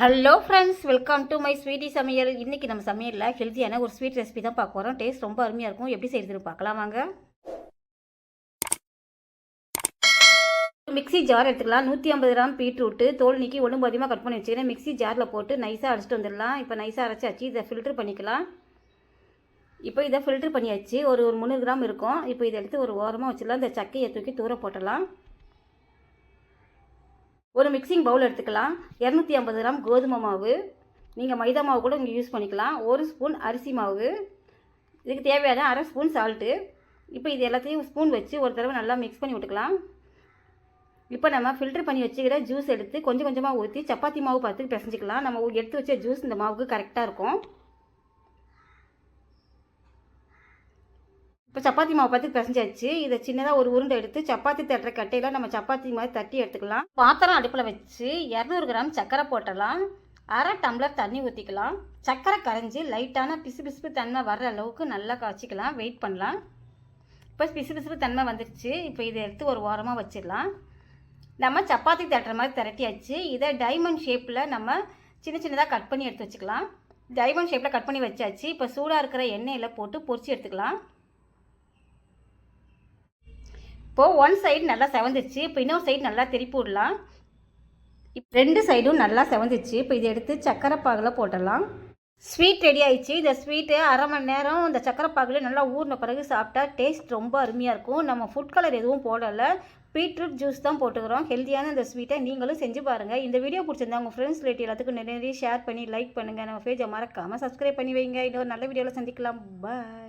Hello friends, welcome to my sweety சமையல். இன்றைக்கி நம்ம சமையலில் ஹெல்த்தியான ஒரு ஸ்வீட் ரெசிபி தான் பார்க்க போகிறோம். டேஸ்ட் ரொம்ப அருமையாக இருக்கும். எப்படி செய்கிறதுன்னு பார்க்கலாம் வாங்க. மிக்ஸி ஜார் எடுத்துக்கலாம். 150 கிராம் பீட்ரூட்டு தோல் நீக்கி ஒன்றும் அதிகமாக கட் பண்ணி வச்சுக்கிறேன். மிக்ஸி ஜாரில் போட்டு நைஸாக அரைச்சிட்டு வந்துடலாம். இப்போ நைஸாக அரைச்சாச்சு. இதை ஃபில்ட்ரு பண்ணிக்கலாம். இப்போ இதை ஃபில்ட்ரு பண்ணியாச்சு. ஒரு 300 கிராம் இருக்கும். இப்போ இதை எடுத்து ஒரு ஓரமாக வச்சிடலாம். இந்த சக்கையை தூக்கி தூர போட்டலாம். ஒரு மிக்சிங் பவுல் எடுத்துக்கலாம். 250 கிராம் கோதுமை மாவு, நீங்கள் மைதா மாவு கூட இங்கே யூஸ் பண்ணிக்கலாம். 1 ஸ்பூன் அரிசி மாவு, இதுக்கு தேவையான 1/2 ஸ்பூன் சால்ட்டு. இப்போ இது எல்லாத்தையும் ஸ்பூன் வச்சு ஒரு தடவை நல்லா மிக்ஸ் பண்ணி விட்டுக்கலாம். இப்போ நம்ம ஃபில்டர் பண்ணி வச்சுக்கிற ஜூஸ் எடுத்து கொஞ்சம் கொஞ்சமாக ஊற்றி சப்பாத்தி மாவு பார்த்து பிசைஞ்சிக்கலாம். நம்ம எடுத்து வச்ச ஜூஸ் இந்த மாவுக்கு கரெக்டாக இருக்கும். இப்போ சப்பாத்தி மாவு பார்த்து பிசைஞ்சாச்சு. இதை சின்னதாக ஒரு உருண்டை எடுத்து சப்பாத்தி தட்டுற கட்டையில் நம்ம சப்பாத்தி மாதிரி தட்டி எடுத்துக்கலாம். பாத்திரம் அடுப்பில் வச்சு 200 கிராம் சர்க்கரை போட்டலாம். 1/2 டம்ளர் தண்ணி ஊற்றிக்கலாம். சர்க்கரை கரைஞ்சி லைட்டான பிசுபிசுப்பு தன்மை வர்ற அளவுக்கு நல்லா காய்ச்சிக்கலாம். வெயிட் பண்ணலாம். இப்போ பிசுபிசுப்பு தன்மை வந்துடுச்சு. இப்போ இதை எடுத்து ஒரு ஓரமாக வச்சிடலாம். நம்ம சப்பாத்தி தட்டுற மாதிரி திரட்டியாச்சு. இதை டைமண்ட் ஷேப்பில் நம்ம சின்ன சின்னதாக கட் பண்ணி எடுத்து வச்சுக்கலாம். டைமண்ட் ஷேப்பில் கட் பண்ணி வச்சாச்சு. இப்போ சூடாக இருக்கிற எண்ணெயில் போட்டு பொரிச்சு எடுத்துக்கலாம். இப்போது ஒன் சைடு நல்லா செவந்துச்சு. இப்போ இன்னொரு சைடு நல்லா திருப்பி விடலாம். இப்போ 2 சைடும் நல்லா செவந்துச்சு. இப்போ இதை எடுத்து சக்கரை பாகில் போட்டுடலாம். ஸ்வீட் ரெடி ஆயிடுச்சு. இந்த ஸ்வீட்டு 1/2 மணி நேரம் இந்த சக்கரை பாகில் நல்லா ஊறின பிறகு சாப்பிட்டா டேஸ்ட் ரொம்ப அருமையாக இருக்கும். நம்ம ஃபுட் கலர் எதுவும் போடலை, பீட்ரூட் ஜூஸ் தான் போட்டுக்கிறோம். ஹெல்த்தியான இந்த ஸ்வீட்டை நீங்களும் செஞ்சு பாருங்கள். இந்த வீடியோ பிடிச்சிருந்தா உங்கள் ஃப்ரெண்ட்ஸ் ரிலேட்டிவ் எல்லாத்துக்கும் நிறைய ஷேர் பண்ணி லைக் பண்ணுங்கள். நம்ம பேஜை மறக்காமல் சப்ஸ்கிரைப் பண்ணி வைங்க. இன்னொரு நல்ல வீடியோவில் சந்திக்கலாம். பாய்.